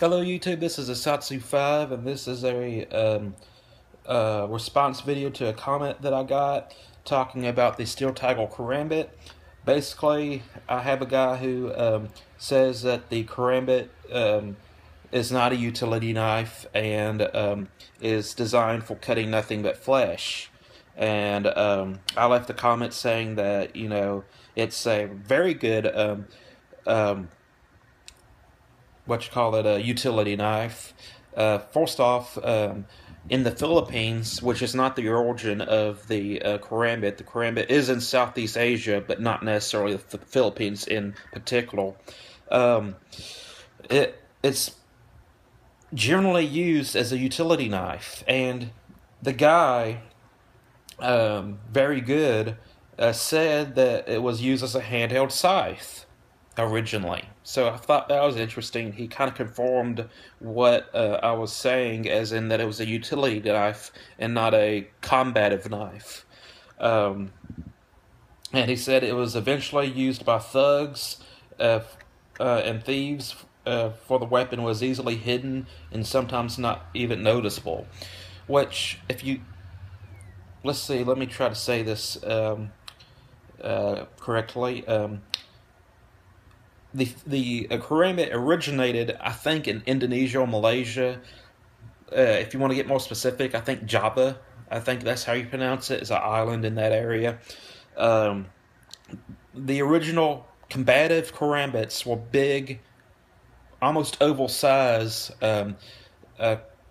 Hello YouTube, this is Asatsu5 and this is a response video to a comment that I got talking about the steel toggle Karambit. Basically, I have a guy who says that the Karambit is not a utility knife and is designed for cutting nothing but flesh. And I left a comment saying that, it's a very good a utility knife. First off, in the Philippines, which is not the origin of the Karambit is in Southeast Asia, but not necessarily the Philippines in particular. It's generally used as a utility knife, and the guy, very good, said that it was used as a handheld scythe originally. So I thought that was interesting. He kind of confirmed what I was saying, as in that it was a utility knife and not a combative knife. And he said it was eventually used by thugs and thieves, for the weapon was easily hidden and sometimes not even noticeable. Which, if you... Let's see, let me try to say this correctly. The Karambit originated, I think, in Indonesia or Malaysia. If you want to get more specific, I think Java. I think that's how you pronounce it. It's an island in that area. The original combative Karambits were big, almost oval size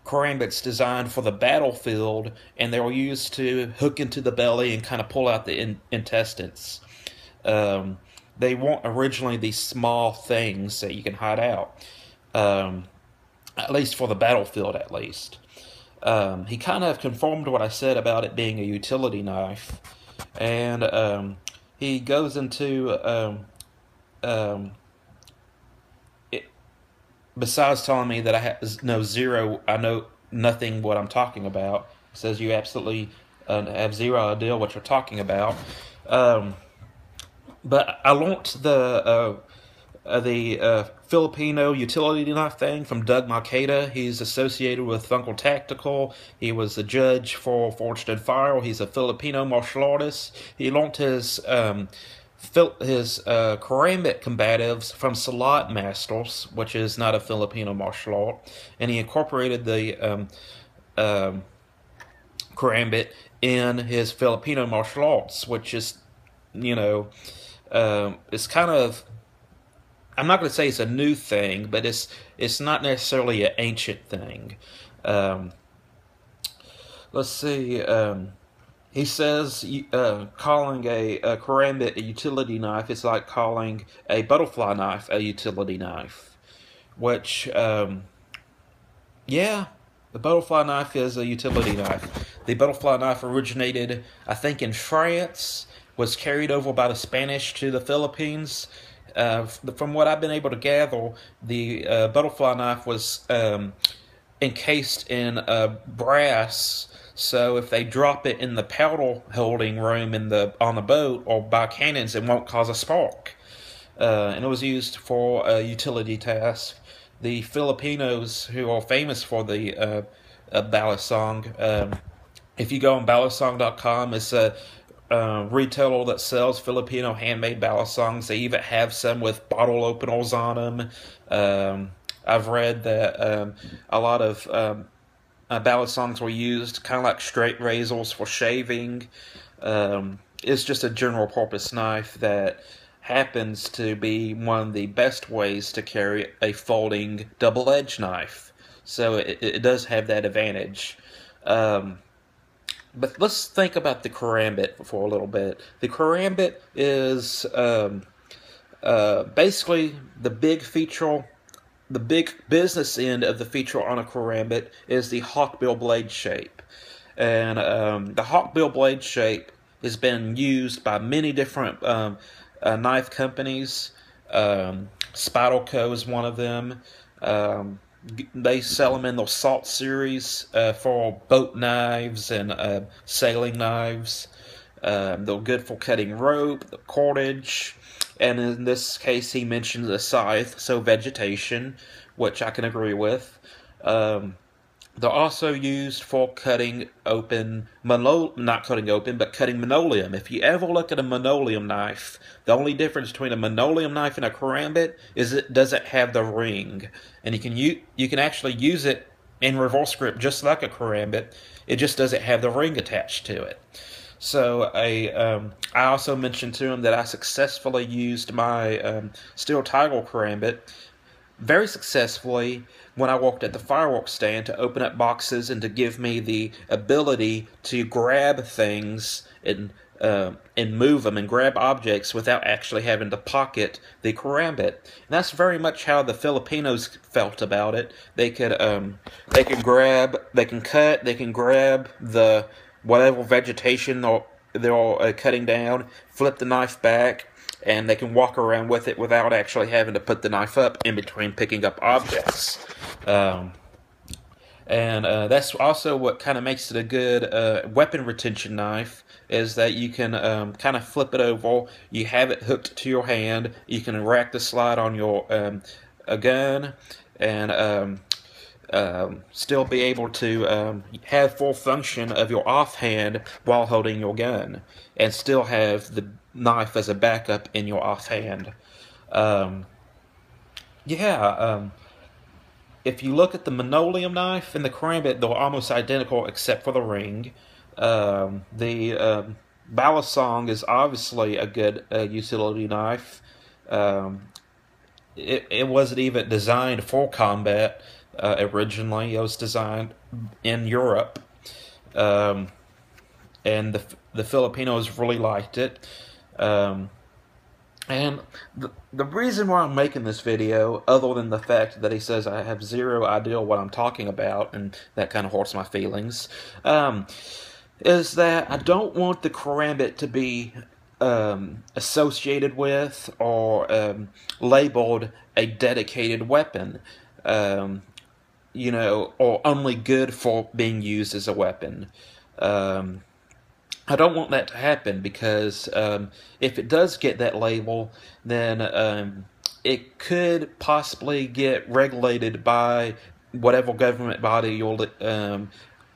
Karambits designed for the battlefield, and they were used to hook into the belly and kind of pull out the intestines. They weren't originally these small things that you can hide out, at least for the battlefield, at least. He kind of confirmed what I said about it being a utility knife, and he goes into, besides telling me that I know nothing what I'm talking about. He says you absolutely have zero idea what you're talking about. But I learned the Filipino utility knife thing from Doug Makeda. He's associated with Funkel Tactical. He was a judge for Forged in Fire. He's a Filipino martial artist. He learned his Karambit combatives from Salat Masters, which is not a Filipino martial art, and he incorporated the Karambit in his Filipino martial arts, which is, it's kind of, I'm not going to say it's a new thing, but it's not necessarily an ancient thing. Let's see. He says calling a Karambit a utility knife is like calling a butterfly knife a utility knife. Which, yeah, the butterfly knife is a utility knife. The butterfly knife originated, I think, in France, was carried over by the Spanish to the Philippines. From what I've been able to gather, the butterfly knife was encased in brass, so if they drop it in the powder holding room on the boat or by cannons, it won't cause a spark. And it was used for a utility task. The Filipinos, who are famous for the balisong, if you go on balisong.com, it's a retailer that sells Filipino handmade balisongs. They even have some with bottle openers on them. I've read that a lot of balisongs were used kind of like straight razors for shaving. It's just a general purpose knife that happens to be one of the best ways to carry a folding double-edged knife. So it does have that advantage. But let's think about the Karambit for a little bit. The Karambit is basically the big business end of the feature on a Karambit is the hawkbill blade shape. And the hawkbill blade shape has been used by many different knife companies. Spyderco is one of them. They sell them in the Salt series for boat knives and sailing knives. They're good for cutting rope, the cordage, and in this case he mentioned the scythe, so vegetation, which I can agree with. They're also used for cutting open, not cutting open, but cutting linoleum. If you ever look at a linoleum knife, the only difference between a linoleum knife and a karambit is it doesn't have the ring. And you can actually use it in reverse grip just like a karambit. It just doesn't have the ring attached to it. So I also mentioned to him that I successfully used my steel tiger karambit very successfully when I walked at the fireworks stand to open up boxes and to give me the ability to grab things and move them and grab objects without actually having to pocket the karambit. And that's very much how the Filipinos felt about it. They can cut, they can grab the whatever vegetation they're cutting down, flip the knife back, and they can walk around with it without actually having to put the knife up in between picking up objects. That's also what kind of makes it a good weapon retention knife, is that you can kind of flip it over, you have it hooked to your hand, you can rack the slide on your a gun, and still be able to have full function of your offhand while holding your gun, and still have the knife as a backup in your offhand. If you look at the linoleum knife and the karambit, they're almost identical except for the ring. The Balisong is obviously a good utility knife. It wasn't even designed for combat originally. It was designed in Europe, and the Filipinos really liked it. And the reason why I'm making this video, other than the fact that he says I have zero idea what I'm talking about, and that kind of hurts my feelings, is that I don't want the karambit to be associated with or labeled a dedicated weapon, or only good for being used as a weapon. I don't want that to happen, because if it does get that label, then it could possibly get regulated by whatever government body you're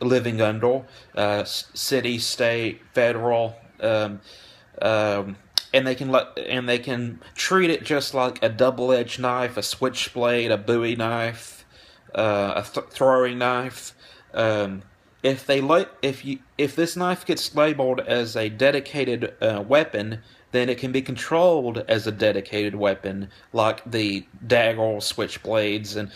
living under, city, state, federal, and they can treat it just like a double-edged knife, a switchblade, a Bowie knife, a throwing knife. If this knife gets labeled as a dedicated weapon, then it can be controlled as a dedicated weapon, like the dagger, switchblades, and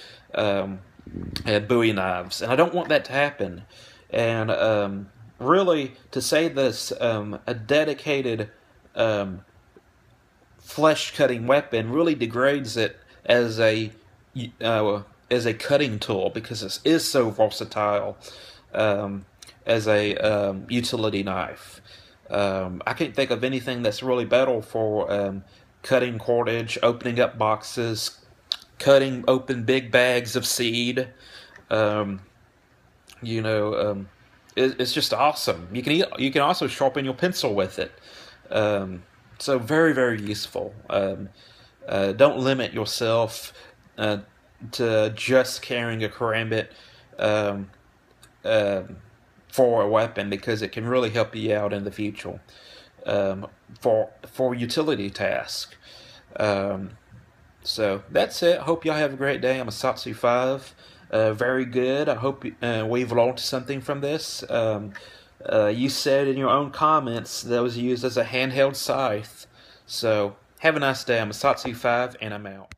Bowie knives. And I don't want that to happen. And really, to say this a dedicated flesh-cutting weapon really degrades it as a cutting tool, because it is so versatile. As a utility knife. I can't think of anything that's really better for cutting cordage, opening up boxes, cutting open big bags of seed. It's just awesome. You can also sharpen your pencil with it. So very, very useful. Don't limit yourself to just carrying a karambit for a weapon, because it can really help you out in the future for utility tasks. So that's it. Hope y'all have a great day. I'm a Satsu 5. Very good. I hope we've learned something from this. You said in your own comments that it was used as a handheld scythe. So have a nice day. I'm a Satsu 5, and I'm out.